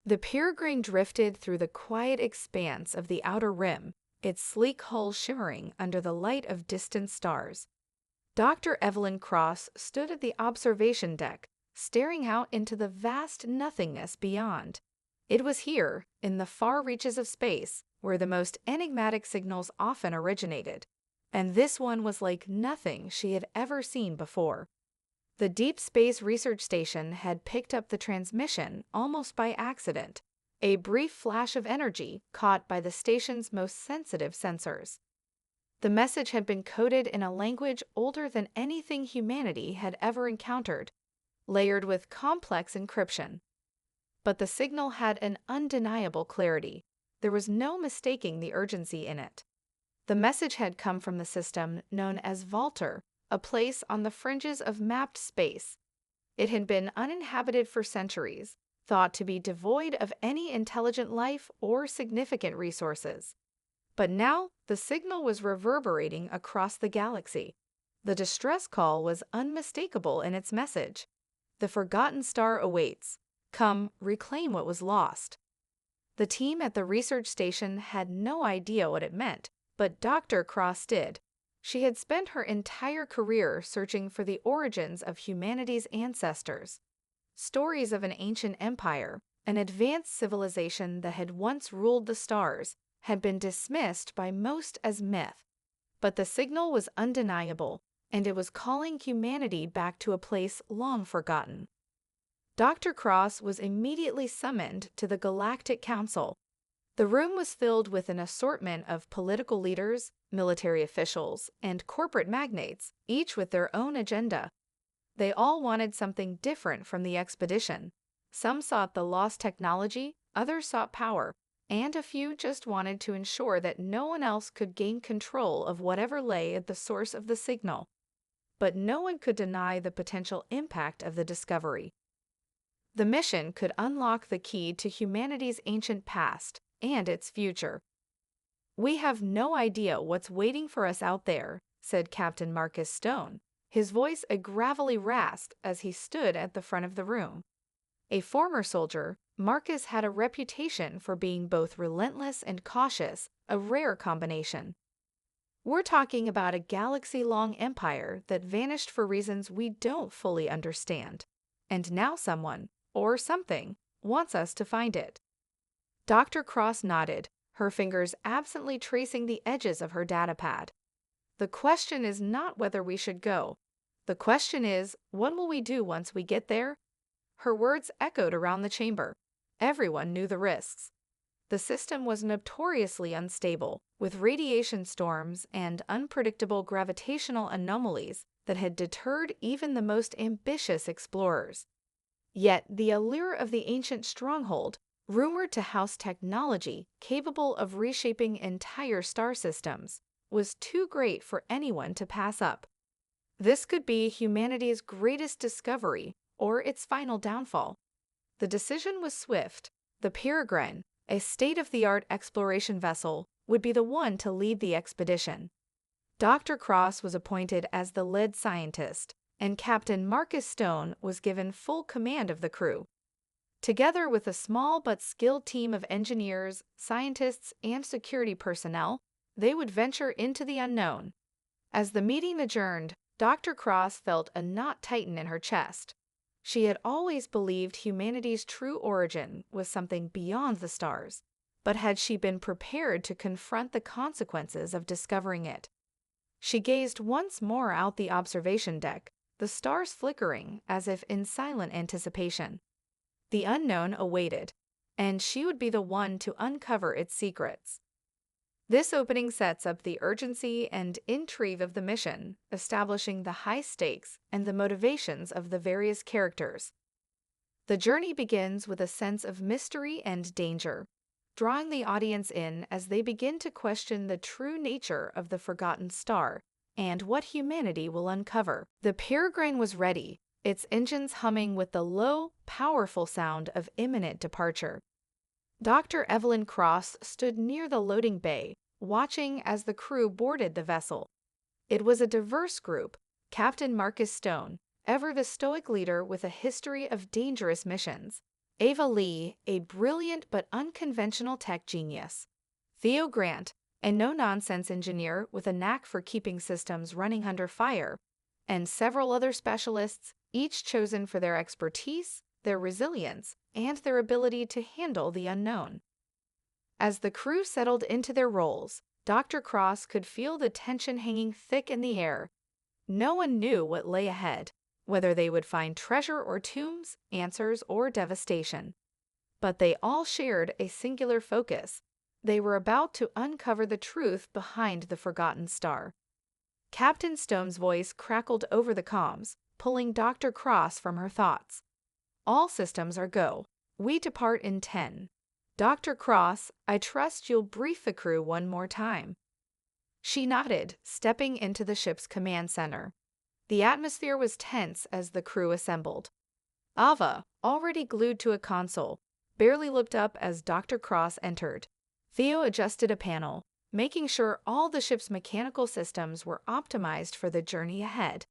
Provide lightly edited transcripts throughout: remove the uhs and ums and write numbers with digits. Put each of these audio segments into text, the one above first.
The peregrine drifted through the quiet expanse of the outer rim, its sleek hull shimmering under the light of distant stars. Dr. Evelyn Cross stood at the observation deck, staring out into the vast nothingness beyond. It was here, in the far reaches of space, where the most enigmatic signals often originated, and this one was like nothing she had ever seen before. The Deep Space Research Station had picked up the transmission almost by accident, a brief flash of energy caught by the station's most sensitive sensors. The message had been coded in a language older than anything humanity had ever encountered, layered with complex encryption. But the signal had an undeniable clarity. There was no mistaking the urgency in it. The message had come from the system known as Volter, a place on the fringes of mapped space. It had been uninhabited for centuries, thought to be devoid of any intelligent life or significant resources. But now the signal was reverberating across the galaxy. The distress call was unmistakable in its message. The forgotten star awaits. Come, reclaim what was lost. The team at the research station had no idea what it meant, but Dr. Cross did. She had spent her entire career searching for the origins of humanity's ancestors. Stories of an ancient empire, an advanced civilization that had once ruled the stars, had been dismissed by most as myth. But the signal was undeniable, and it was calling humanity back to a place long forgotten. Dr. Cross was immediately summoned to the Galactic Council. The room was filled with an assortment of political leaders, military officials, and corporate magnates, each with their own agenda. They all wanted something different from the expedition. Some sought the lost technology, others sought power, and a few just wanted to ensure that no one else could gain control of whatever lay at the source of the signal. But no one could deny the potential impact of the discovery. The mission could unlock the key to humanity's ancient past and its future. "We have no idea what's waiting for us out there," said Captain Marcus Stone, his voice a gravelly rasp as he stood at the front of the room. A former soldier, Marcus had a reputation for being both relentless and cautious, a rare combination. "We're talking about a galaxy-long empire that vanished for reasons we don't fully understand. And now someone, or something, wants us to find it." Dr. Cross nodded, her fingers absently tracing the edges of her datapad. "The question is not whether we should go. The question is, what will we do once we get there?" Her words echoed around the chamber. Everyone knew the risks. The system was notoriously unstable, with radiation storms and unpredictable gravitational anomalies that had deterred even the most ambitious explorers. Yet the allure of the ancient Stronghold, rumored to house technology capable of reshaping entire star systems, was too great for anyone to pass up. This could be humanity's greatest discovery or its final downfall. The decision was swift. The Peregrine, a state-of-the-art exploration vessel, would be the one to lead the expedition. Dr. Cross was appointed as the lead scientist, and Captain Marcus Stone was given full command of the crew. Together with a small but skilled team of engineers, scientists, and security personnel, they would venture into the unknown. As the meeting adjourned, Dr. Cross felt a knot tighten in her chest. She had always believed humanity's true origin was something beyond the stars, but had she been prepared to confront the consequences of discovering it? She gazed once more out the observation deck, the stars flickering as if in silent anticipation. The unknown awaited, and she would be the one to uncover its secrets. This opening sets up the urgency and intrigue of the mission, establishing the high stakes and the motivations of the various characters. The journey begins with a sense of mystery and danger, drawing the audience in as they begin to question the true nature of the forgotten star and what humanity will uncover. The Peregrine was ready, its engines humming with the low, powerful sound of imminent departure. Dr. Evelyn Cross stood near the loading bay, watching as the crew boarded the vessel. It was a diverse group. Captain Marcus Stone, ever the stoic leader with a history of dangerous missions, Ava Lee, a brilliant but unconventional tech genius. Theo Grant, a no-nonsense engineer with a knack for keeping systems running under fire, and several other specialists, each chosen for their expertise, their resilience, and their ability to handle the unknown. As the crew settled into their roles, Dr. Cross could feel the tension hanging thick in the air. No one knew what lay ahead, whether they would find treasure or tombs, answers or devastation. But they all shared a singular focus. They were about to uncover the truth behind the forgotten star. Captain Stone's voice crackled over the comms, pulling Dr. Cross from her thoughts. All systems are go. We depart in 10. Dr. Cross, I trust you'll brief the crew one more time. She nodded, stepping into the ship's command center. The atmosphere was tense as the crew assembled. Ava, already glued to a console, barely looked up as Dr. Cross entered. Theo adjusted a panel, making sure all the ship's mechanical systems were optimized for the journey ahead.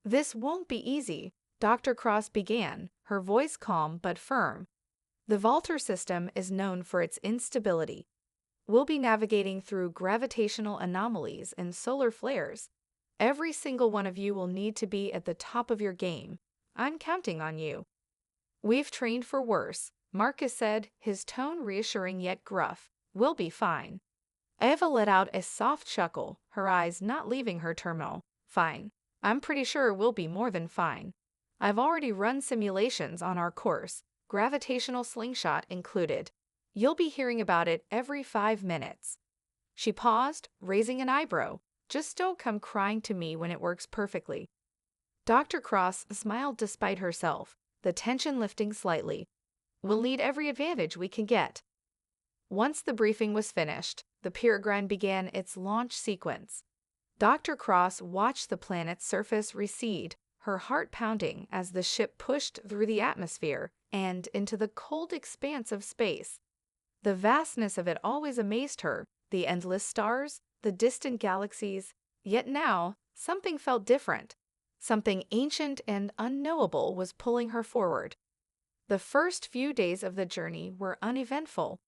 This won't be easy, Dr. Cross began, her voice calm but firm. The Vaulter system is known for its instability. We'll be navigating through gravitational anomalies and solar flares. Every single one of you will need to be at the top of your game. I'm counting on you. We've trained for worse, Marcus said, his tone reassuring yet gruff. We'll be fine. Eva let out a soft chuckle, her eyes not leaving her terminal. Fine. I'm pretty sure we'll be more than fine. I've already run simulations on our course, gravitational slingshot included. You'll be hearing about it every 5 minutes. She paused, raising an eyebrow. Just don't come crying to me when it works perfectly. Dr. Cross smiled despite herself, the tension lifting slightly. We'll need every advantage we can get. Once the briefing was finished, the Peregrine began its launch sequence. Dr. Cross watched the planet's surface recede, her heart pounding as the ship pushed through the atmosphere and into the cold expanse of space. The vastness of it always amazed her, the endless stars, the distant galaxies, yet now something felt different. Something ancient and unknowable was pulling her forward. The first few days of the journey were uneventful.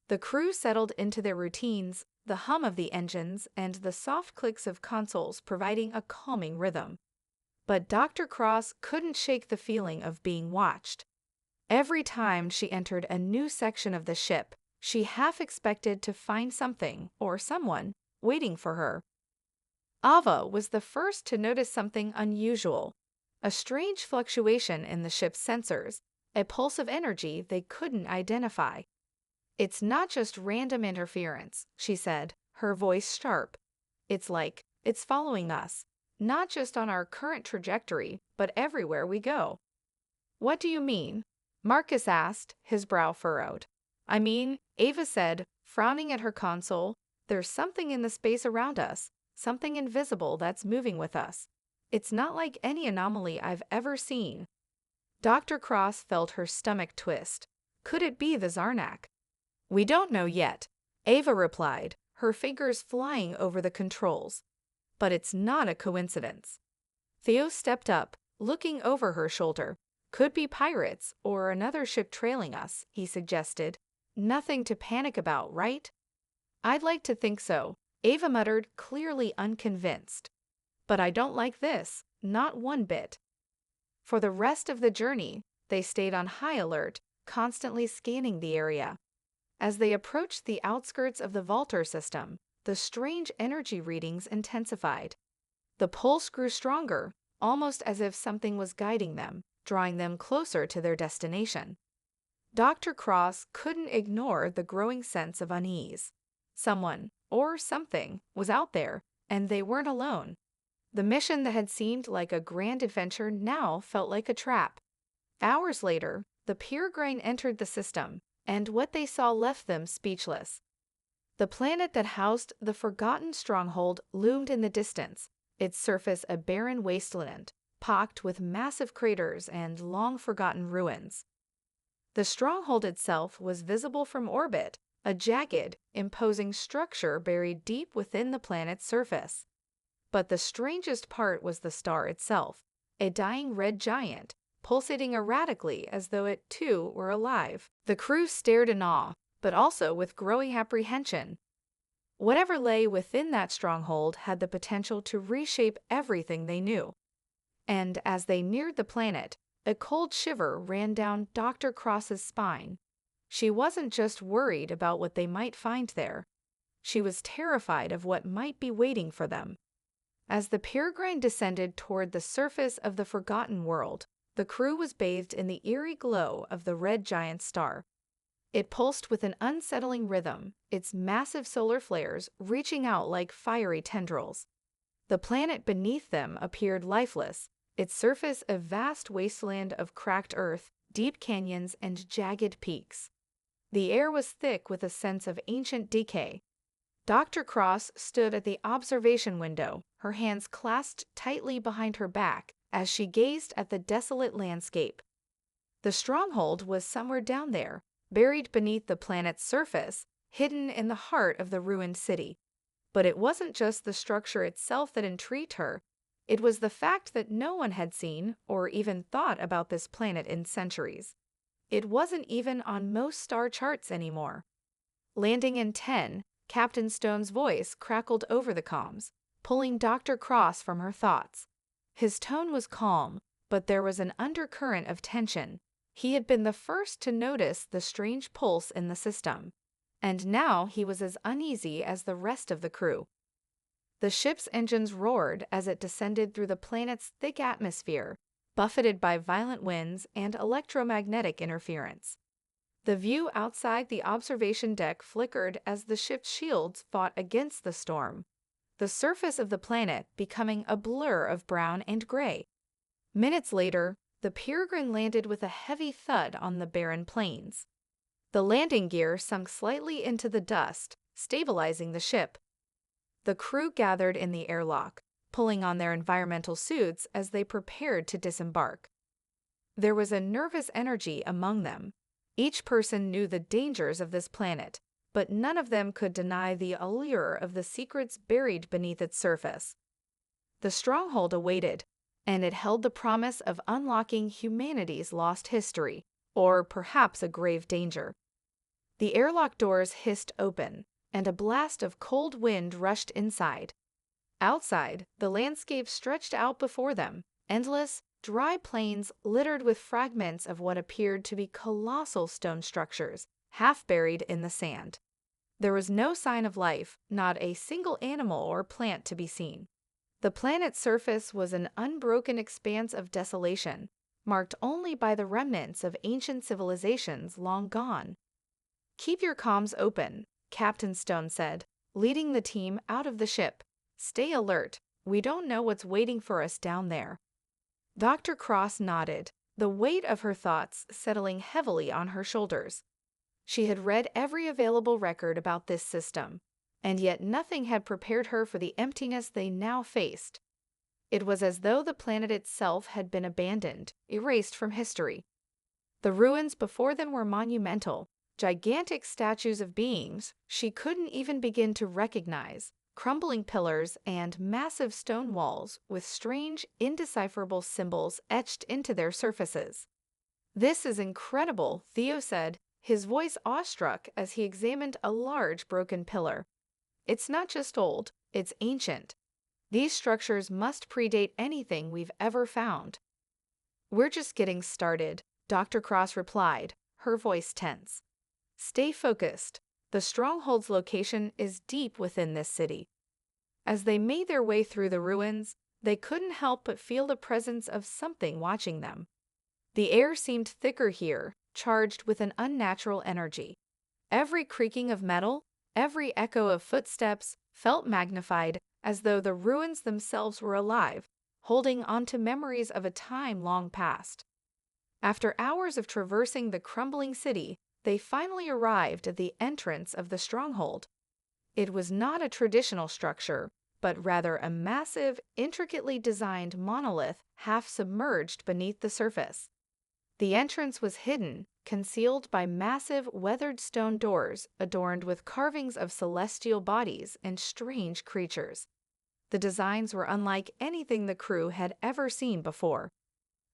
The crew settled into their routines, the hum of the engines and the soft clicks of consoles providing a calming rhythm. But Dr. Cross couldn't shake the feeling of being watched. Every time she entered a new section of the ship, she half expected to find something or someone waiting for her. Ava was the first to notice something unusual, a strange fluctuation in the ship's sensors, a pulse of energy they couldn't identify. It's not just random interference, she said, her voice sharp. It's like it's following us, not just on our current trajectory, but everywhere we go. What do you mean? Marcus asked, his brow furrowed. I mean, Ava said, frowning at her console, there's something in the space around us, something invisible that's moving with us. It's not like any anomaly I've ever seen. Dr. Cross felt her stomach twist. Could it be the Zarnak? We don't know yet, Ava replied, her fingers flying over the controls. But it's not a coincidence. Theo stepped up, looking over her shoulder. Could be pirates or another ship trailing us, he suggested. Nothing to panic about, right? I'd like to think so, Ava muttered, clearly unconvinced. But I don't like this, not one bit. For the rest of the journey, they stayed on high alert, constantly scanning the area. As they approached the outskirts of the Vaulter system, the strange energy readings intensified. The pulse grew stronger, almost as if something was guiding them, drawing them closer to their destination. Dr. Cross couldn't ignore the growing sense of unease. Someone, or something, was out there, and they weren't alone. The mission that had seemed like a grand adventure now felt like a trap. Hours later, the Peregrine entered the system, and what they saw left them speechless. The planet that housed the forgotten Stronghold loomed in the distance, its surface a barren wasteland, pocked with massive craters and long-forgotten ruins. The Stronghold itself was visible from orbit, a jagged, imposing structure buried deep within the planet's surface. But the strangest part was the star itself, a dying red giant, pulsating erratically as though it too were alive. The crew stared in awe, but also with growing apprehension. Whatever lay within that stronghold had the potential to reshape everything they knew. And as they neared the planet, a cold shiver ran down Dr. Cross's spine. She wasn't just worried about what they might find there. She was terrified of what might be waiting for them. As the Peregrine descended toward the surface of the forgotten world, the crew was bathed in the eerie glow of the red giant star. It pulsed with an unsettling rhythm, its massive solar flares reaching out like fiery tendrils. The planet beneath them appeared lifeless, its surface a vast wasteland of cracked earth, deep canyons, and jagged peaks. The air was thick with a sense of ancient decay. Dr. Cross stood at the observation window, her hands clasped tightly behind her back as she gazed at the desolate landscape. The stronghold was somewhere down there, buried beneath the planet's surface, hidden in the heart of the ruined city. But it wasn't just the structure itself that intrigued her. It was the fact that no one had seen or even thought about this planet in centuries. It wasn't even on most star charts anymore. Landing in 10, Captain Stone's voice crackled over the comms, pulling Dr. Cross from her thoughts. His tone was calm, but there was an undercurrent of tension. He had been the first to notice the strange pulse in the system, and now he was as uneasy as the rest of the crew. The ship's engines roared as it descended through the planet's thick atmosphere, buffeted by violent winds and electromagnetic interference. The view outside the observation deck flickered as the ship's shields fought against the storm, the surface of the planet becoming a blur of brown and gray. Minutes later, the Peregrine landed with a heavy thud on the barren plains. The landing gear sunk slightly into the dust, stabilizing the ship. The crew gathered in the airlock, pulling on their environmental suits as they prepared to disembark. There was a nervous energy among them. Each person knew the dangers of this planet, but none of them could deny the allure of the secrets buried beneath its surface. The stronghold awaited, and it held the promise of unlocking humanity's lost history, or perhaps a grave danger. The airlock doors hissed open, and a blast of cold wind rushed inside. Outside, the landscape stretched out before them, endless, dry plains littered with fragments of what appeared to be colossal stone structures, half buried in the sand. There was no sign of life, not a single animal or plant to be seen. The planet's surface was an unbroken expanse of desolation, marked only by the remnants of ancient civilizations long gone. "Keep your comms open," Captain Stone said, leading the team out of the ship. "Stay alert. We don't know what's waiting for us down there." Dr. Cross nodded, the weight of her thoughts settling heavily on her shoulders. She had read every available record about this system, and yet nothing had prepared her for the emptiness they now faced. It was as though the planet itself had been abandoned, erased from history. The ruins before them were monumental, gigantic statues of beings she couldn't even begin to recognize, crumbling pillars and massive stone walls with strange, indecipherable symbols etched into their surfaces. "This is incredible," Theo said, his voice awestruck as he examined a large broken pillar. "It's not just old, it's ancient. These structures must predate anything we've ever found." "We're just getting started," Dr. Cross replied, her voice tense. "Stay focused. The Stronghold's location is deep within this city." As they made their way through the ruins, they couldn't help but feel the presence of something watching them. The air seemed thicker here, charged with an unnatural energy. Every creaking of metal, every echo of footsteps felt magnified, as though the ruins themselves were alive, holding on to memories of a time long past. After hours of traversing the crumbling city, they finally arrived at the entrance of the stronghold. It was not a traditional structure, but rather a massive, intricately designed monolith half submerged beneath the surface. The entrance was hidden, concealed by massive, weathered stone doors adorned with carvings of celestial bodies and strange creatures. The designs were unlike anything the crew had ever seen before.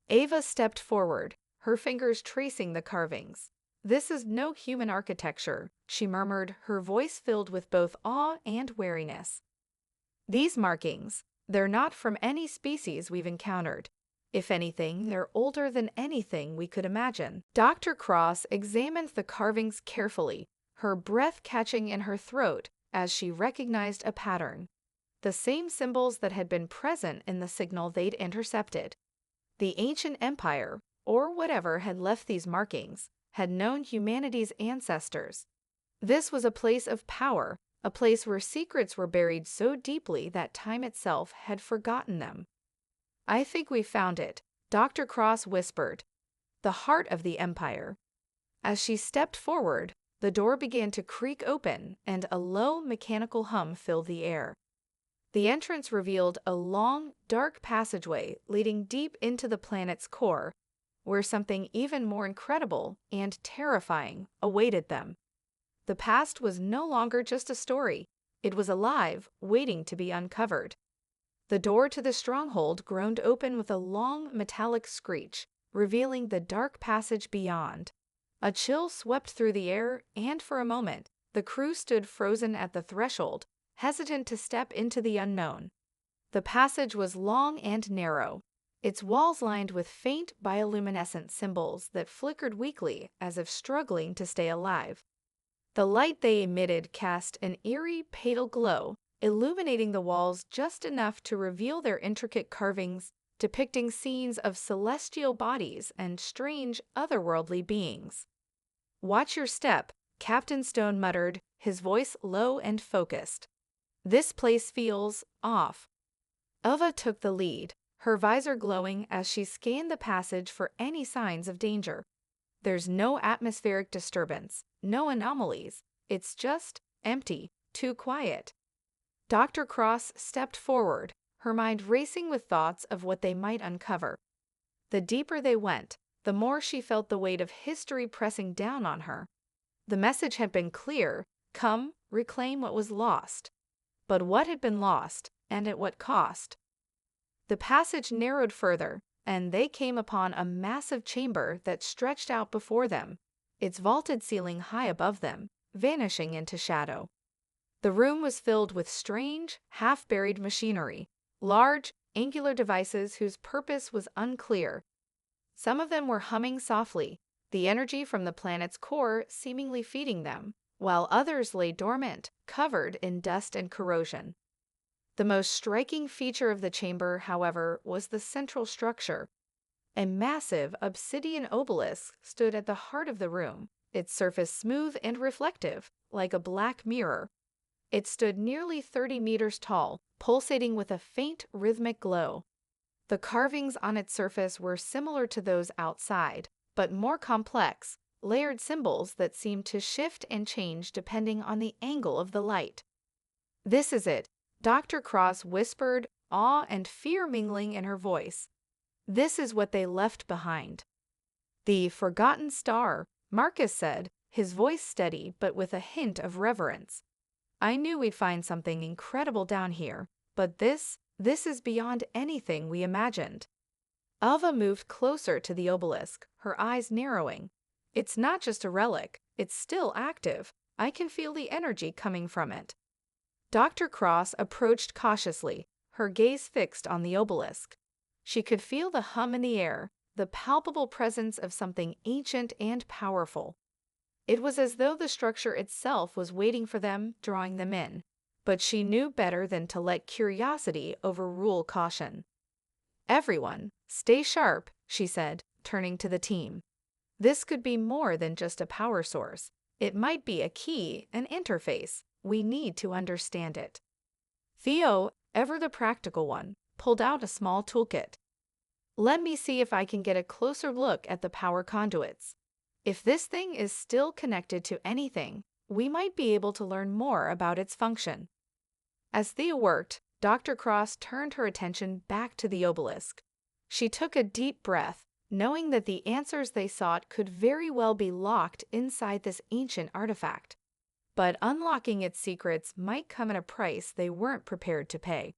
Ava stepped forward, her fingers tracing the carvings. "This is no human architecture," she murmured, her voice filled with both awe and wariness. "These markings, they're not from any species we've encountered. If anything, they're older than anything we could imagine." Dr. Cross examined the carvings carefully, her breath catching in her throat as she recognized a pattern. The same symbols that had been present in the signal they'd intercepted. The ancient empire, or whatever had left these markings, had known humanity's ancestors. This was a place of power, a place where secrets were buried so deeply that time itself had forgotten them. "I think we found it," Dr. Cross whispered. "The heart of the empire." As she stepped forward, the door began to creak open and a low mechanical hum filled the air. The entrance revealed a long, dark passageway leading deep into the planet's core, where something even more incredible and terrifying awaited them. The past was no longer just a story. It was alive, waiting to be uncovered. The door to the stronghold groaned open with a long, metallic screech, revealing the dark passage beyond. A chill swept through the air, and for a moment, the crew stood frozen at the threshold, hesitant to step into the unknown. The passage was long and narrow, its walls lined with faint bioluminescent symbols that flickered weakly as if struggling to stay alive. The light they emitted cast an eerie, pale glow, illuminating the walls just enough to reveal their intricate carvings, depicting scenes of celestial bodies and strange, otherworldly beings. "Watch your step," Captain Stone muttered, his voice low and focused. "This place feels off." Ava took the lead, her visor glowing as she scanned the passage for any signs of danger. "There's no atmospheric disturbance, no anomalies. It's just empty, too quiet." Dr. Cross stepped forward, her mind racing with thoughts of what they might uncover. The deeper they went, the more she felt the weight of history pressing down on her. The message had been clear: come, reclaim what was lost. But what had been lost, and at what cost? The passage narrowed further, and they came upon a massive chamber that stretched out before them, its vaulted ceiling high above them, vanishing into shadow. The room was filled with strange, half-buried machinery, large, angular devices whose purpose was unclear. Some of them were humming softly, the energy from the planet's core seemingly feeding them, while others lay dormant, covered in dust and corrosion. The most striking feature of the chamber, however, was the central structure. A massive obsidian obelisk stood at the heart of the room, its surface smooth and reflective, like a black mirror. It stood nearly 30 meters tall, pulsating with a faint, rhythmic glow. The carvings on its surface were similar to those outside, but more complex, layered symbols that seemed to shift and change depending on the angle of the light. "This is it," Dr. Cross whispered, awe and fear mingling in her voice. "This is what they left behind." "The forgotten star," Marcus said, his voice steady but with a hint of reverence. "I knew we'd find something incredible down here, but this is beyond anything we imagined." Alva moved closer to the obelisk, her eyes narrowing. "It's not just a relic, it's still active. I can feel the energy coming from it." Dr. Cross approached cautiously, her gaze fixed on the obelisk. She could feel the hum in the air, the palpable presence of something ancient and powerful. It was as though the structure itself was waiting for them, drawing them in. But she knew better than to let curiosity overrule caution. "Everyone, stay sharp," she said, turning to the team. "This could be more than just a power source. It might be a key, an interface. We need to understand it." Theo, ever the practical one, pulled out a small toolkit. "Let me see if I can get a closer look at the power conduits. If this thing is still connected to anything, we might be able to learn more about its function." As Thea worked, Dr. Cross turned her attention back to the obelisk. She took a deep breath, knowing that the answers they sought could very well be locked inside this ancient artifact. But unlocking its secrets might come at a price they weren't prepared to pay.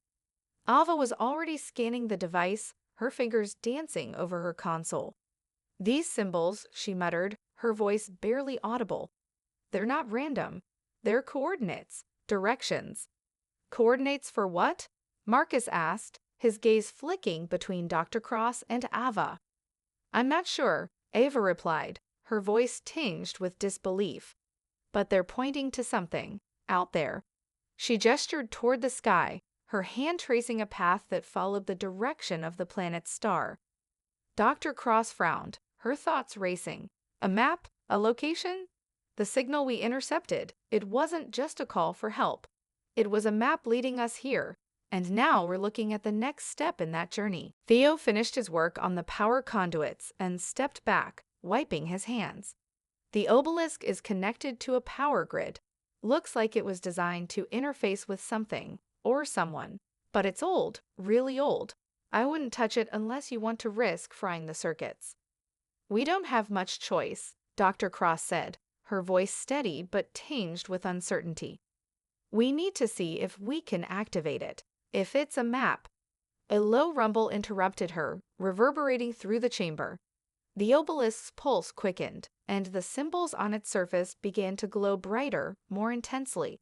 Alva was already scanning the device, her fingers dancing over her console. "These symbols," she muttered, her voice barely audible. "They're not random. They're coordinates, directions." "Coordinates for what?" Marcus asked, his gaze flicking between Dr. Cross and Ava. "I'm not sure," Ava replied, her voice tinged with disbelief. "But they're pointing to something, out there." She gestured toward the sky, her hand tracing a path that followed the direction of the planet's star. Dr. Cross frowned, her thoughts racing. "A map? A location?" "The signal we intercepted. It wasn't just a call for help. It was a map leading us here, and now we're looking at the next step in that journey." Theo finished his work on the power conduits and stepped back, wiping his hands. "The obelisk is connected to a power grid. Looks like it was designed to interface with something, or someone. But it's old, really old. I wouldn't touch it unless you want to risk frying the circuits." "We don't have much choice," Dr. Cross said, her voice steady but tinged with uncertainty. "We need to see if we can activate it, if it's a map." A low rumble interrupted her, reverberating through the chamber. The obelisk's pulse quickened, and the symbols on its surface began to glow brighter, more intensely.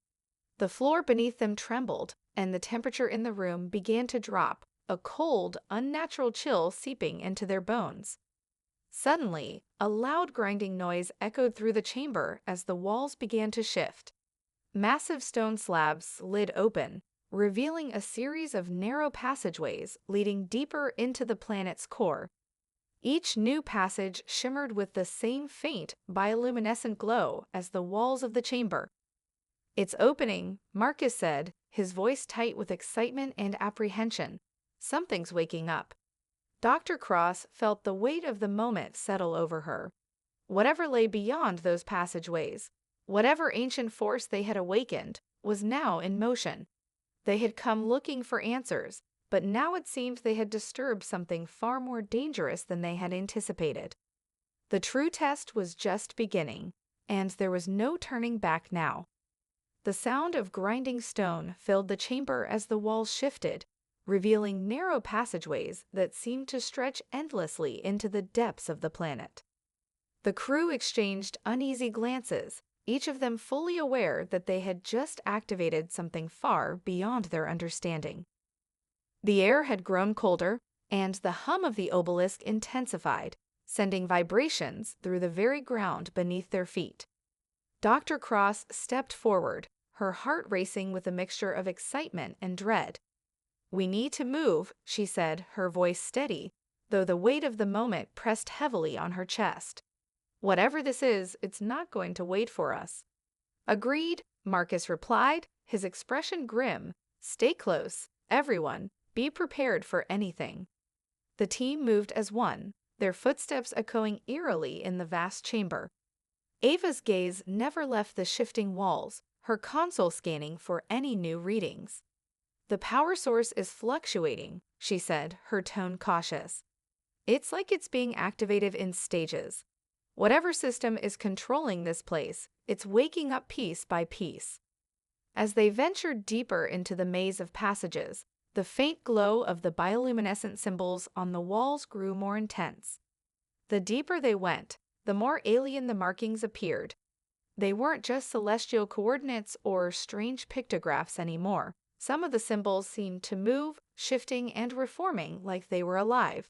The floor beneath them trembled, and the temperature in the room began to drop, a cold, unnatural chill seeping into their bones. Suddenly, a loud grinding noise echoed through the chamber as the walls began to shift. Massive stone slabs slid open, revealing a series of narrow passageways leading deeper into the planet's core. Each new passage shimmered with the same faint, bioluminescent glow as the walls of the chamber. "It's opening," Marcus said, his voice tight with excitement and apprehension. "Something's waking up." Dr. Cross felt the weight of the moment settle over her. Whatever lay beyond those passageways, whatever ancient force they had awakened, was now in motion. They had come looking for answers, but now it seemed they had disturbed something far more dangerous than they had anticipated. The true test was just beginning, and there was no turning back now. The sound of grinding stone filled the chamber as the walls shifted, revealing narrow passageways that seemed to stretch endlessly into the depths of the planet. The crew exchanged uneasy glances, each of them fully aware that they had just activated something far beyond their understanding. The air had grown colder, and the hum of the obelisk intensified, sending vibrations through the very ground beneath their feet. Dr. Cross stepped forward, her heart racing with a mixture of excitement and dread. "We need to move," she said, her voice steady, though the weight of the moment pressed heavily on her chest. "Whatever this is, it's not going to wait for us." "Agreed," Marcus replied, his expression grim. "Stay close, everyone. Be prepared for anything." The team moved as one, their footsteps echoing eerily in the vast chamber. Ava's gaze never left the shifting walls, her console scanning for any new readings. "The power source is fluctuating," she said, her tone cautious. "It's like it's being activated in stages. Whatever system is controlling this place, it's waking up piece by piece." As they ventured deeper into the maze of passages, the faint glow of the bioluminescent symbols on the walls grew more intense. The deeper they went, the more alien the markings appeared. They weren't just celestial coordinates or strange pictographs anymore. Some of the symbols seemed to move, shifting and reforming like they were alive.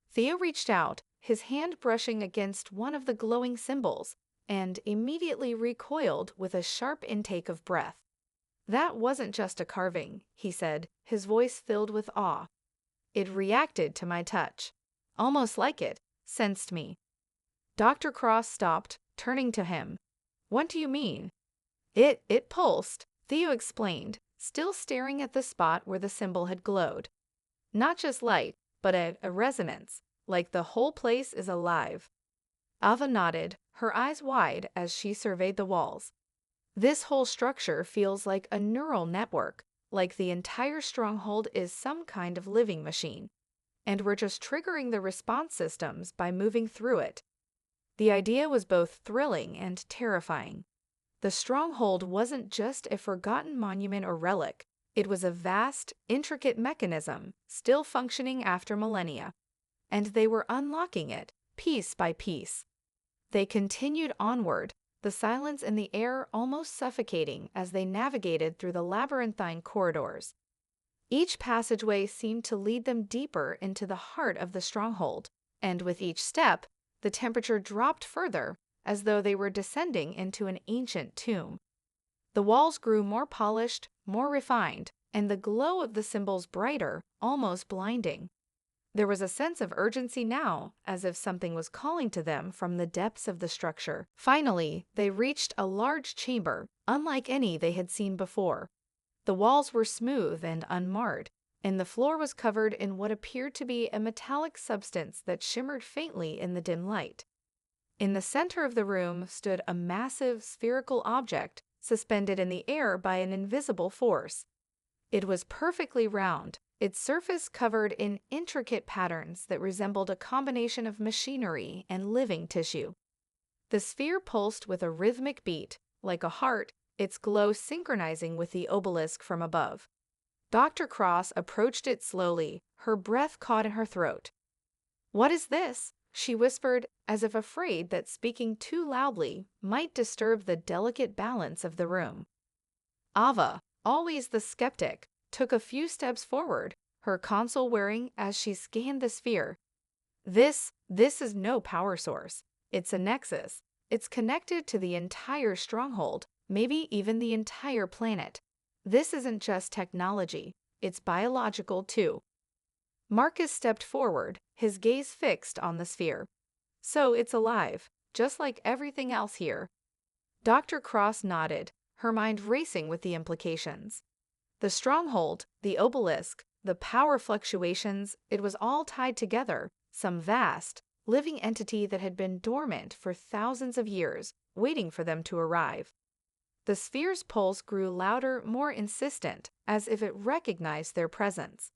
Theo reached out, his hand brushing against one of the glowing symbols, and immediately recoiled with a sharp intake of breath. "That wasn't just a carving," he said, his voice filled with awe. "It reacted to my touch. Almost like it sensed me." Dr. Cross stopped, turning to him. "What do you mean?" It pulsed," Theo explained, still staring at the spot where the symbol had glowed. "Not just light, but a resonance, like the whole place is alive." Ava nodded, her eyes wide as she surveyed the walls. "This whole structure feels like a neural network, like the entire Stronghold is some kind of living machine, and we're just triggering the response systems by moving through it." The idea was both thrilling and terrifying. The Stronghold wasn't just a forgotten monument or relic, It was a vast, intricate mechanism, still functioning after millennia, and they were unlocking it, piece by piece. They continued onward, the silence in the air almost suffocating as they navigated through the labyrinthine corridors. Each passageway seemed to lead them deeper into the heart of the stronghold, and with each step, the temperature dropped further, as though they were descending into an ancient tomb. The walls grew more polished, more refined, and the glow of the symbols brighter, almost blinding. There was a sense of urgency now, as if something was calling to them from the depths of the structure. Finally, they reached a large chamber, unlike any they had seen before. The walls were smooth and unmarred, and the floor was covered in what appeared to be a metallic substance that shimmered faintly in the dim light. In the center of the room stood a massive spherical object suspended in the air by an invisible force. It was perfectly round, its surface covered in intricate patterns that resembled a combination of machinery and living tissue. The sphere pulsed with a rhythmic beat, like a heart, its glow synchronizing with the obelisk from above. Dr. Cross approached it slowly, her breath caught in her throat. "What is this?" she whispered, as if afraid that speaking too loudly might disturb the delicate balance of the room. Ava, always the skeptic, took a few steps forward, her console wearing as she scanned the sphere. This is no power source. It's a nexus. It's connected to the entire stronghold, maybe even the entire planet. This isn't just technology, it's biological too. Marcus stepped forward, his gaze fixed on the sphere. So it's alive, just like everything else here. Dr. Cross nodded, her mind racing with the implications. The stronghold, the obelisk, the power fluctuations, it was all tied together, some vast, living entity that had been dormant for thousands of years, waiting for them to arrive. The sphere's pulse grew louder, more insistent, as if it recognized their presence.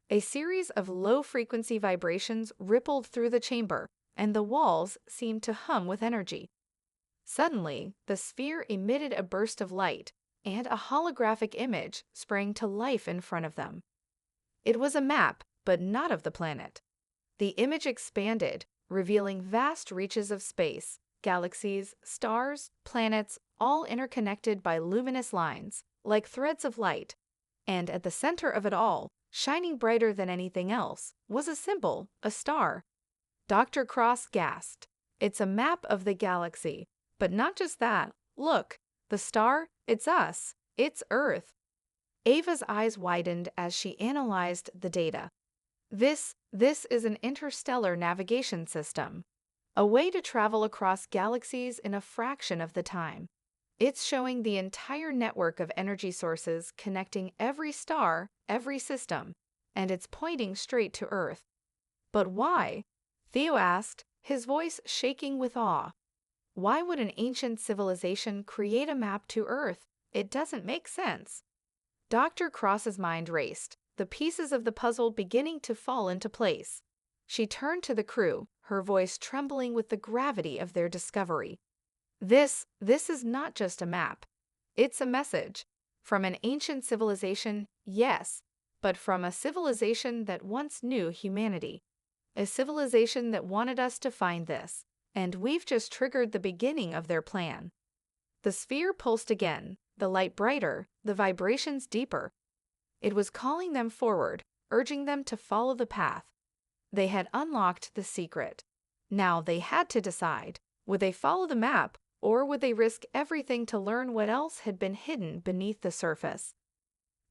A series of low-frequency vibrations rippled through the chamber, and the walls seemed to hum with energy. Suddenly, the sphere emitted a burst of light, and a holographic image sprang to life in front of them. It was a map, but not of the planet. The image expanded, revealing vast reaches of space, galaxies, stars, planets, all interconnected by luminous lines, like threads of light. And at the center of it all, shining brighter than anything else, was a symbol, a star. Dr. Cross gasped. "It's a map of the galaxy. But not just that. Look, the star, it's us. It's Earth." Ava's eyes widened as she analyzed the data. This is an interstellar navigation system, a way to travel across galaxies in a fraction of the time. It's showing the entire network of energy sources connecting every star, every system, and it's pointing straight to Earth. "But why?" Theo asked, his voice shaking with awe. "Why would an ancient civilization create a map to Earth? It doesn't make sense." Dr. Cross's mind raced, the pieces of the puzzle beginning to fall into place. She turned to the crew, her voice trembling with the gravity of their discovery. This is not just a map. It's a message. From an ancient civilization, yes, but from a civilization that once knew humanity. A civilization that wanted us to find this, and we've just triggered the beginning of their plan. The sphere pulsed again, the light brighter, the vibrations deeper. It was calling them forward, urging them to follow the path. They had unlocked the secret. Now they had to decide, would they follow the map, or would they risk everything to learn what else had been hidden beneath the surface?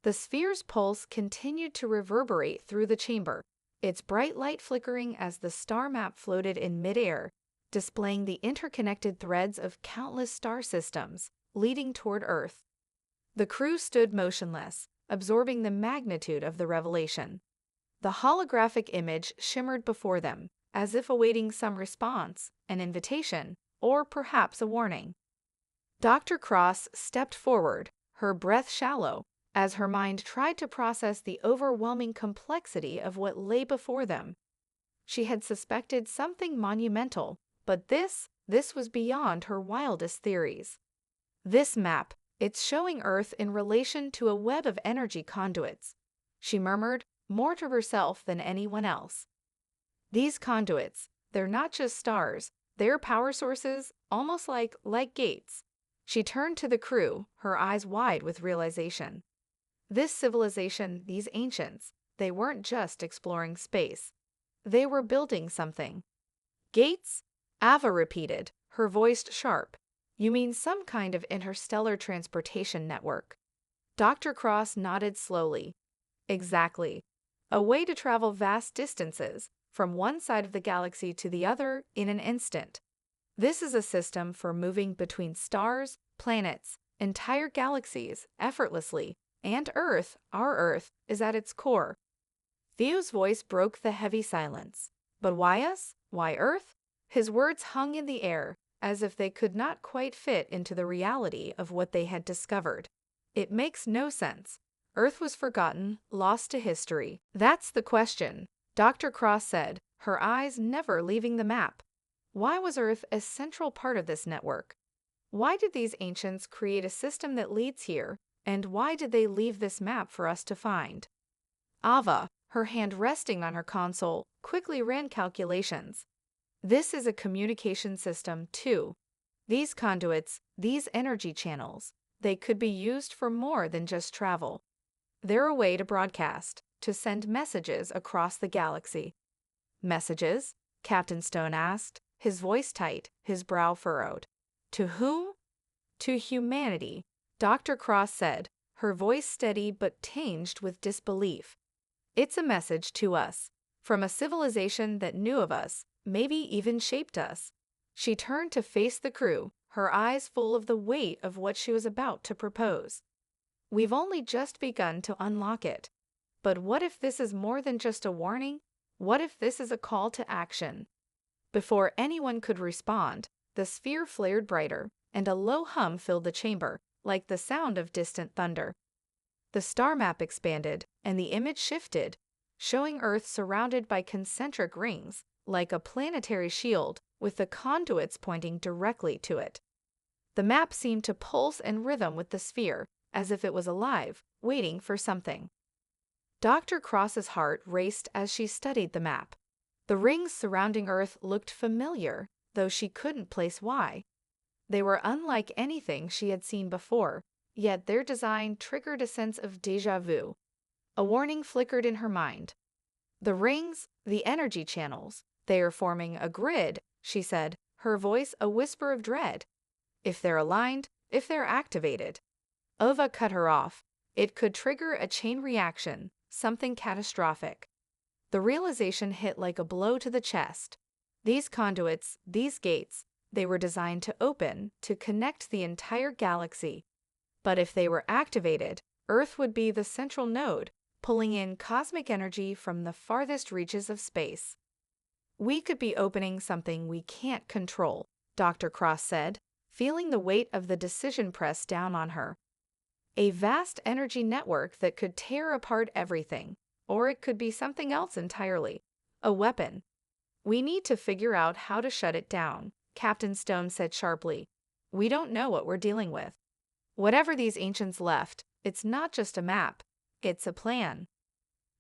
The sphere's pulse continued to reverberate through the chamber, its bright light flickering as the star map floated in midair, displaying the interconnected threads of countless star systems leading toward Earth. The crew stood motionless, absorbing the magnitude of the revelation. The holographic image shimmered before them, as if awaiting some response, an invitation, or perhaps a warning. Dr. Cross stepped forward, her breath shallow, as her mind tried to process the overwhelming complexity of what lay before them. She had suspected something monumental, but this was beyond her wildest theories. This map, It's showing Earth in relation to a web of energy conduits, she murmured, more to herself than anyone else. These conduits, they're not just stars, they're power sources, almost like gates. She turned to the crew, her eyes wide with realization. This civilization, these ancients, they weren't just exploring space. They were building something. Gates? Ava repeated, her voice sharp. You mean some kind of interstellar transportation network? Dr. Cross nodded slowly. Exactly. A way to travel vast distances, from one side of the galaxy to the other in an instant. This is a system for moving between stars, planets, entire galaxies, effortlessly, and Earth, our Earth, is at its core. Theo's voice broke the heavy silence. But why us? Why Earth? His words hung in the air, as if they could not quite fit into the reality of what they had discovered. It makes no sense. Earth was forgotten, lost to history. That's the question, Dr. Cross said, her eyes never leaving the map. Why was Earth a central part of this network? Why did these ancients create a system that leads here, and why did they leave this map for us to find? Ava, her hand resting on her console, quickly ran calculations. This is a communication system, too. These conduits, these energy channels, they could be used for more than just travel. They're a way to broadcast, to send messages across the galaxy. Messages? Captain Stone asked, his voice tight, his brow furrowed. To whom? To humanity, Dr. Cross said, her voice steady but tinged with disbelief. It's a message to us, from a civilization that knew of us, maybe even shaped us. She turned to face the crew, her eyes full of the weight of what she was about to propose. We've only just begun to unlock it. But what if this is more than just a warning? What if this is a call to action? Before anyone could respond, the sphere flared brighter, and a low hum filled the chamber, like the sound of distant thunder. The star map expanded, and the image shifted, showing Earth surrounded by concentric rings, like a planetary shield, with the conduits pointing directly to it. The map seemed to pulse in rhythm with the sphere, as if it was alive, waiting for something. Dr. Cross's heart raced as she studied the map. The rings surrounding Earth looked familiar, though she couldn't place why. They were unlike anything she had seen before, yet their design triggered a sense of déjà vu. A warning flickered in her mind. The rings, the energy channels, they are forming a grid, she said, her voice a whisper of dread. If they're aligned, if they're activated. Ova cut her off. It could trigger a chain reaction, something catastrophic. The realization hit like a blow to the chest. These conduits, these gates, they were designed to open, to connect the entire galaxy. But if they were activated, Earth would be the central node, pulling in cosmic energy from the farthest reaches of space. We could be opening something we can't control, Dr. Cross said, feeling the weight of the decision press down on her. A vast energy network that could tear apart everything, or it could be something else entirely, a weapon. We need to figure out how to shut it down, Captain Stone said sharply. We don't know what we're dealing with. Whatever these ancients left, it's not just a map, it's a plan.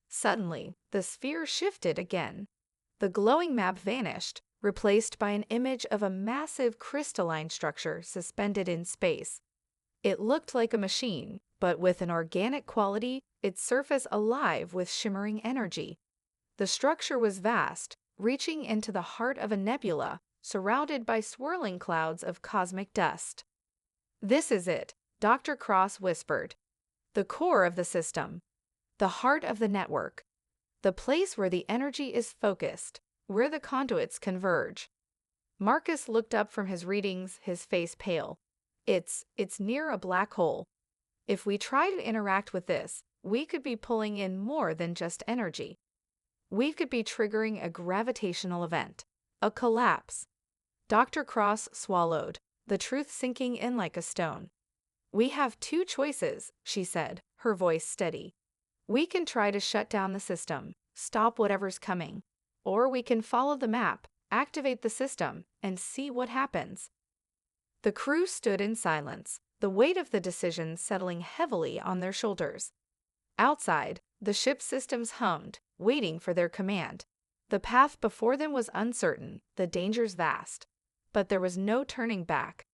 Suddenly, the sphere shifted again. The glowing map vanished, replaced by an image of a massive crystalline structure suspended in space. It looked like a machine, but with an organic quality, its surface alive with shimmering energy. The structure was vast, reaching into the heart of a nebula, surrounded by swirling clouds of cosmic dust. This is it, Dr. Cross whispered. The core of the system. The heart of the network. The place where the energy is focused, where the conduits converge. Marcus looked up from his readings, his face pale. It's near a black hole. If we try to interact with this, we could be pulling in more than just energy. We could be triggering a gravitational event, a collapse. Dr. Cross swallowed, the truth sinking in like a stone. We have two choices, she said, her voice steady. We can try to shut down the system, stop whatever's coming, or we can follow the map, activate the system, and see what happens. The crew stood in silence, the weight of the decision settling heavily on their shoulders. Outside, the ship's systems hummed, waiting for their command. The path before them was uncertain, the dangers vast. But there was no turning back.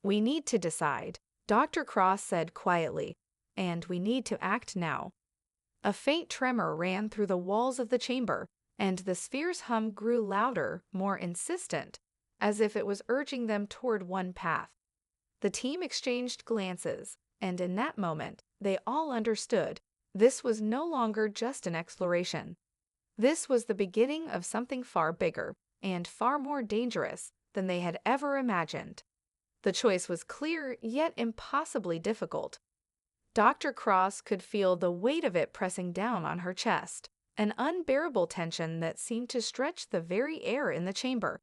"We need to decide," Dr. Cross said quietly, "and we need to act now." A faint tremor ran through the walls of the chamber, and the sphere's hum grew louder, more insistent, as if it was urging them toward one path. The team exchanged glances, and in that moment, they all understood this was no longer just an exploration. This was the beginning of something far bigger and far more dangerous than they had ever imagined. The choice was clear, yet impossibly difficult. Dr. Cross could feel the weight of it pressing down on her chest, an unbearable tension that seemed to stretch the very air in the chamber.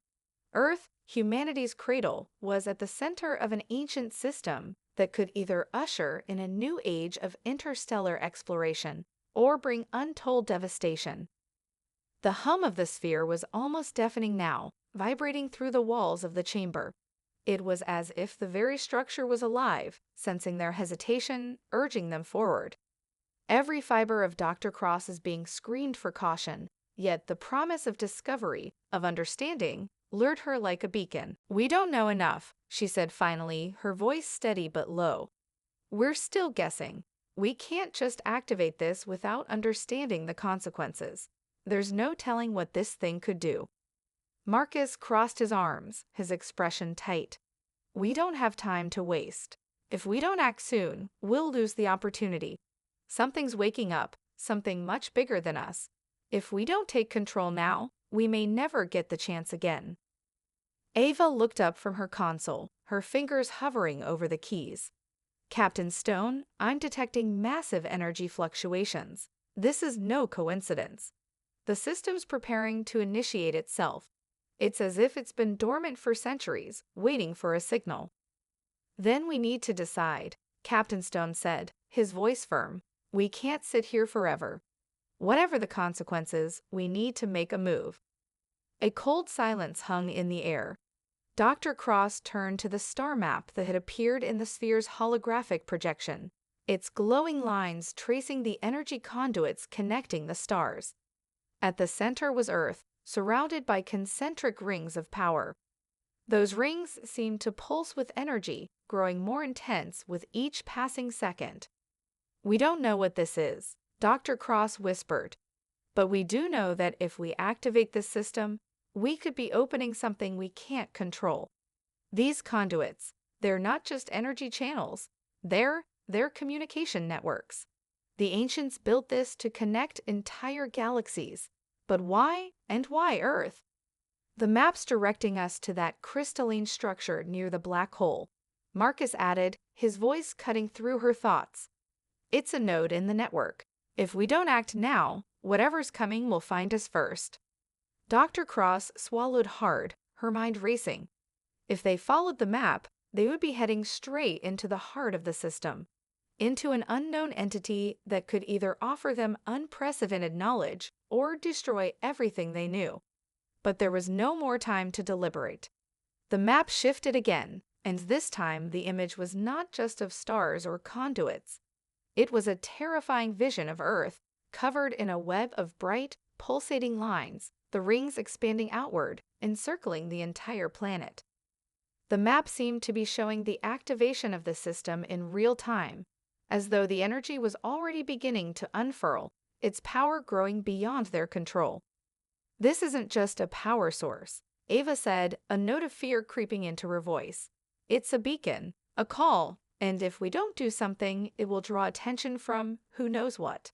Earth, humanity's cradle, was at the center of an ancient system that could either usher in a new age of interstellar exploration or bring untold devastation. The hum of the sphere was almost deafening now, vibrating through the walls of the chamber. It was as if the very structure was alive, sensing their hesitation, urging them forward. Every fiber of Dr. Cross's being screamed for caution, yet the promise of discovery, of understanding, lured her like a beacon. "We don't know enough," she said finally, her voice steady but low. "We're still guessing. We can't just activate this without understanding the consequences. There's no telling what this thing could do." Marcus crossed his arms, his expression tight. "We don't have time to waste. If we don't act soon, we'll lose the opportunity. Something's waking up, something much bigger than us. If we don't take control now, we may never get the chance again." Ava looked up from her console, her fingers hovering over the keys. "Captain Stone, I'm detecting massive energy fluctuations. This is no coincidence. The system's preparing to initiate itself. It's as if it's been dormant for centuries, waiting for a signal." "Then we need to decide," Captain Stone said, his voice firm. "We can't sit here forever. Whatever the consequences, we need to make a move." A cold silence hung in the air. Dr. Cross turned to the star map that had appeared in the sphere's holographic projection, its glowing lines tracing the energy conduits connecting the stars. At the center was Earth, surrounded by concentric rings of power. Those rings seemed to pulse with energy, growing more intense with each passing second. "We don't know what this is," Dr. Cross whispered, "but we do know that if we activate this system, we could be opening something we can't control. These conduits, they're not just energy channels, they're communication networks. The ancients built this to connect entire galaxies. But why, and why Earth? The map's directing us to that crystalline structure near the black hole," Marcus added, his voice cutting through her thoughts. "It's a node in the network. If we don't act now, whatever's coming will find us first." Dr. Cross swallowed hard, her mind racing. If they followed the map, they would be heading straight into the heart of the system, into an unknown entity that could either offer them unprecedented knowledge or destroy everything they knew. But there was no more time to deliberate. The map shifted again, and this time the image was not just of stars or conduits. It was a terrifying vision of Earth, covered in a web of bright, pulsating lines, the rings expanding outward, encircling the entire planet. The map seemed to be showing the activation of the system in real time, as though the energy was already beginning to unfurl, its power growing beyond their control. "This isn't just a power source," Ava said, a note of fear creeping into her voice. "It's a beacon, a call, and if we don't do something, it will draw attention from who knows what."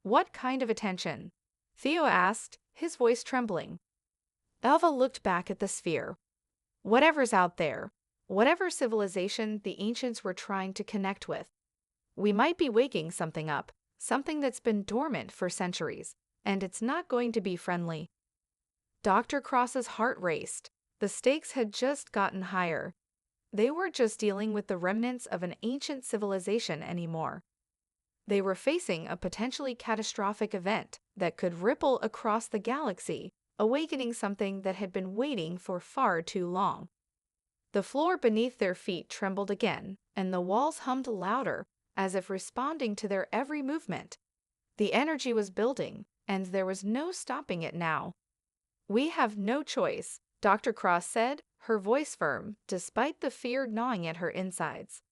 "What kind of attention?" Theo asked, his voice trembling. Ava looked back at the sphere. "Whatever's out there, whatever civilization the ancients were trying to connect with. We might be waking something up, something that's been dormant for centuries, and it's not going to be friendly." Dr. Cross's heart raced. The stakes had just gotten higher. They weren't just dealing with the remnants of an ancient civilization anymore. They were facing a potentially catastrophic event that could ripple across the galaxy, awakening something that had been waiting for far too long. The floor beneath their feet trembled again, and the walls hummed louder, as if responding to their every movement. The energy was building, and there was no stopping it now. "We have no choice," Dr. Cross said, her voice firm, despite the fear gnawing at her insides.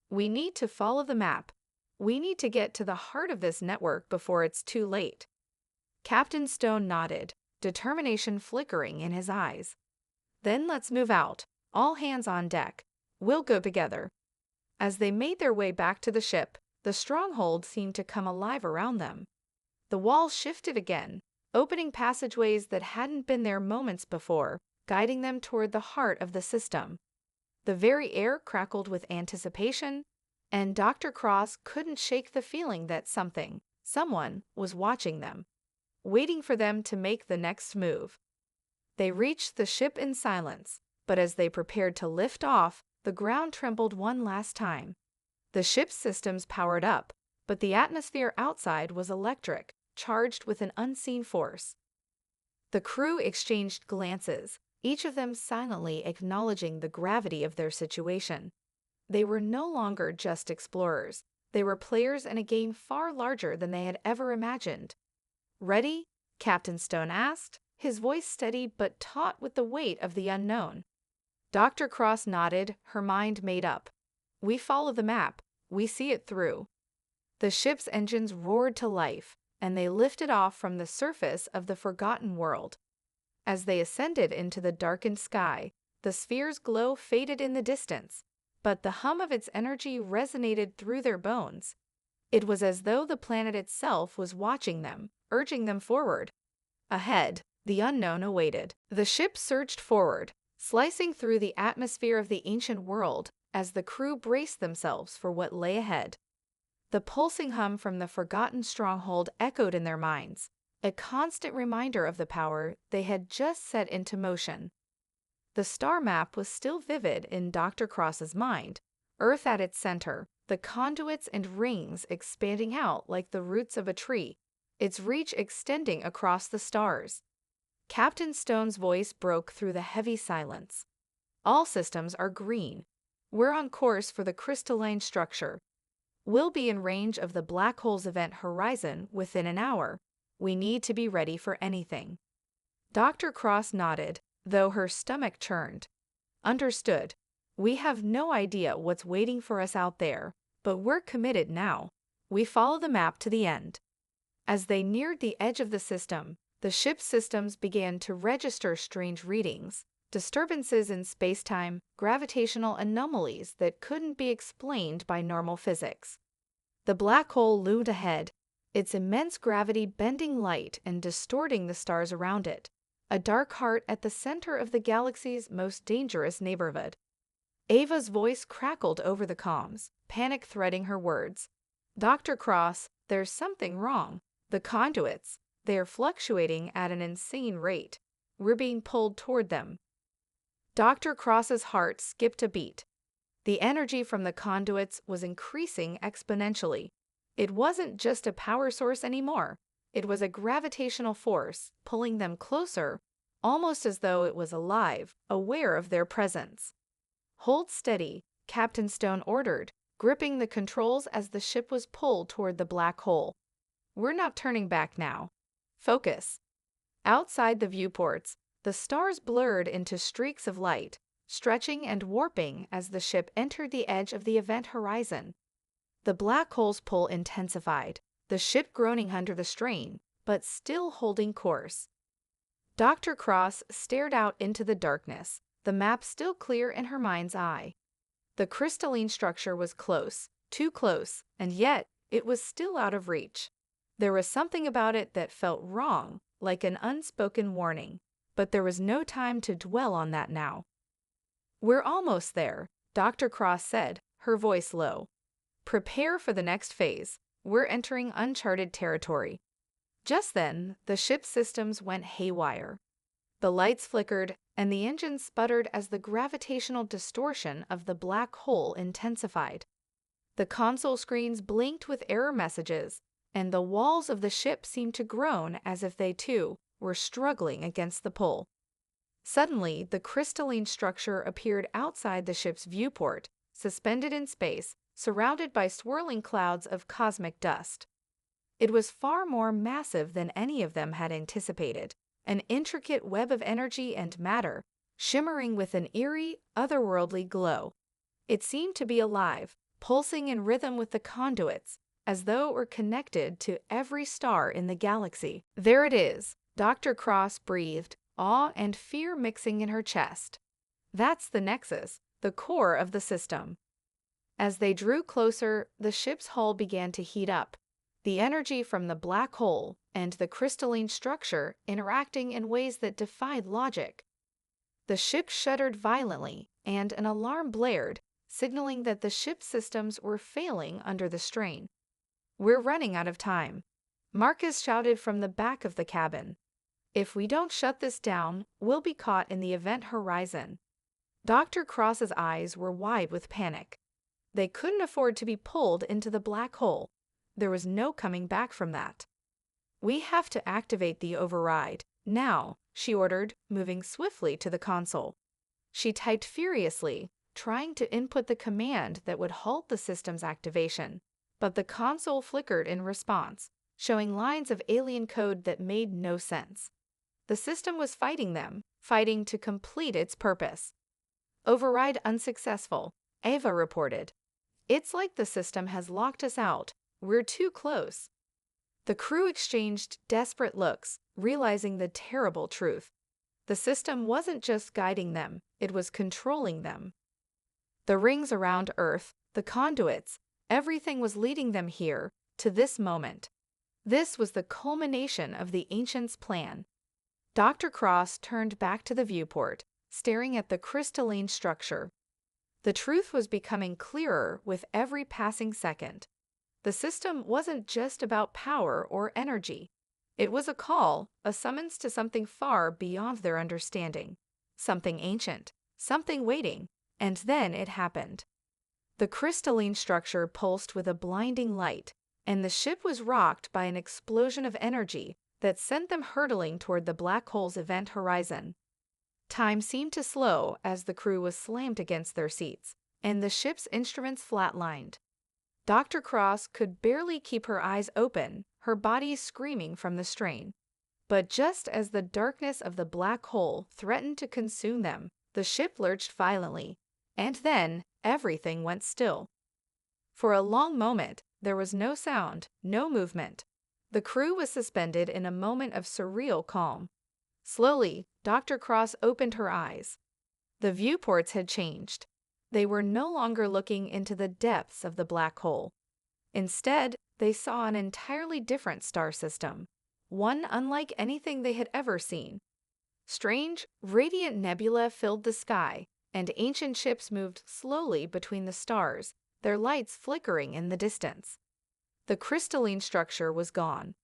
"We need to follow the map. We need to get to the heart of this network before it's too late." Captain Stone nodded, determination flickering in his eyes. "Then let's move out. All hands on deck. We'll go together." As they made their way back to the ship, the Stronghold seemed to come alive around them. The walls shifted again, opening passageways that hadn't been there moments before, guiding them toward the heart of the system. The very air crackled with anticipation, and Dr. Cross couldn't shake the feeling that someone was watching them, waiting for them to make the next move. They reached the ship in silence, but as they prepared to lift off, the ground trembled one last time. The ship's systems powered up, but the atmosphere outside was electric, charged with an unseen force. The crew exchanged glances, each of them silently acknowledging the gravity of their situation. They were no longer just explorers. They were players in a game far larger than they had ever imagined. "Ready?" Captain Stone asked, his voice steady but taut with the weight of the unknown. Dr. Cross nodded, her mind made up. "We follow the map. We see it through." The ship's engines roared to life, and they lifted off from the surface of the forgotten world. As they ascended into the darkened sky, the sphere's glow faded in the distance, but the hum of its energy resonated through their bones. It was as though the planet itself was watching them, urging them forward. Ahead, the unknown awaited. The ship surged forward, slicing through the atmosphere of the ancient world as the crew braced themselves for what lay ahead. The pulsing hum from the forgotten stronghold echoed in their minds, a constant reminder of the power they had just set into motion. The star map was still vivid in Dr. Cross's mind, Earth at its center, the conduits and rings expanding out like the roots of a tree, its reach extending across the stars. Captain Stone's voice broke through the heavy silence. "All systems are green. We're on course for the crystalline structure. We'll be in range of the black hole's event horizon within an hour. We need to be ready for anything." Dr. Cross nodded, though her stomach churned. "Understood. We have no idea what's waiting for us out there, but we're committed now. We follow the map to the end." As they neared the edge of the system, the ship's systems began to register strange readings, disturbances in space-time, gravitational anomalies that couldn't be explained by normal physics. The black hole loomed ahead, its immense gravity bending light and distorting the stars around it, a dark heart at the center of the galaxy's most dangerous neighborhood. Ava's voice crackled over the comms, panic threading her words. "Dr. Cross, there's something wrong. The conduits, they're fluctuating at an insane rate. We're being pulled toward them." Dr. Cross's heart skipped a beat. The energy from the conduits was increasing exponentially. It wasn't just a power source anymore. It was a gravitational force, pulling them closer, almost as though it was alive, aware of their presence. "Hold steady," Captain Stone ordered, gripping the controls as the ship was pulled toward the black hole. "We're not turning back now. Focus." Outside the viewports, the stars blurred into streaks of light, stretching and warping as the ship entered the edge of the event horizon. The black hole's pull intensified, the ship groaning under the strain, but still holding course. Dr. Cross stared out into the darkness, the map still clear in her mind's eye. The crystalline structure was close, too close, and yet it was still out of reach. There was something about it that felt wrong, like an unspoken warning, but there was no time to dwell on that now. "We're almost there," Dr. Cross said, her voice low. "Prepare for the next phase. We're entering uncharted territory." Just then, the ship's systems went haywire. The lights flickered, and the engine sputtered as the gravitational distortion of the black hole intensified. The console screens blinked with error messages, and the walls of the ship seemed to groan as if they, too, were struggling against the pull. Suddenly, the crystalline structure appeared outside the ship's viewport, suspended in space, surrounded by swirling clouds of cosmic dust. It was far more massive than any of them had anticipated, an intricate web of energy and matter, shimmering with an eerie, otherworldly glow. It seemed to be alive, pulsing in rhythm with the conduits, as though it were connected to every star in the galaxy. There it is, Dr. Cross breathed, awe and fear mixing in her chest. That's the nexus, the core of the system. As they drew closer, the ship's hull began to heat up, the energy from the black hole and the crystalline structure interacting in ways that defied logic. The ship shuddered violently, and an alarm blared, signaling that the ship's systems were failing under the strain. "We're running out of time," Marcus shouted from the back of the cabin. "If we don't shut this down, we'll be caught in the event horizon." Dr. Cross's eyes were wide with panic. They couldn't afford to be pulled into the black hole. There was no coming back from that. "We have to activate the override, now," she ordered, moving swiftly to the console. She typed furiously, trying to input the command that would halt the system's activation, but the console flickered in response, showing lines of alien code that made no sense. The system was fighting them, fighting to complete its purpose. "Override unsuccessful," Ava reported. "It's like the system has locked us out. We're too close." The crew exchanged desperate looks, realizing the terrible truth. The system wasn't just guiding them, it was controlling them. The rings around Earth, the conduits, everything was leading them here, to this moment. This was the culmination of the Ancients' plan. Dr. Cross turned back to the viewport, staring at the crystalline structure. The truth was becoming clearer with every passing second. The system wasn't just about power or energy. It was a call, a summons to something far beyond their understanding. Something ancient, something waiting, and then it happened. The crystalline structure pulsed with a blinding light, and the ship was rocked by an explosion of energy that sent them hurtling toward the black hole's event horizon. Time seemed to slow as the crew was slammed against their seats, and the ship's instruments flatlined. Dr. Cross could barely keep her eyes open, her body screaming from the strain. But just as the darkness of the black hole threatened to consume them, the ship lurched violently, and then everything went still. For a long moment, there was no sound, no movement. The crew was suspended in a moment of surreal calm. Slowly, Dr. Cross opened her eyes. The viewports had changed. They were no longer looking into the depths of the black hole. Instead, they saw an entirely different star system, one unlike anything they had ever seen. Strange, radiant nebulae filled the sky, and ancient ships moved slowly between the stars, their lights flickering in the distance. The crystalline structure was gone.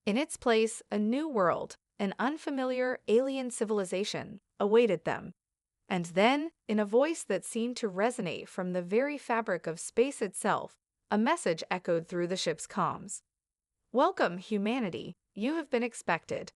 In its place, a new world, an unfamiliar alien civilization, awaited them. And then, in a voice that seemed to resonate from the very fabric of space itself, a message echoed through the ship's comms. "Welcome, humanity. You have been expected.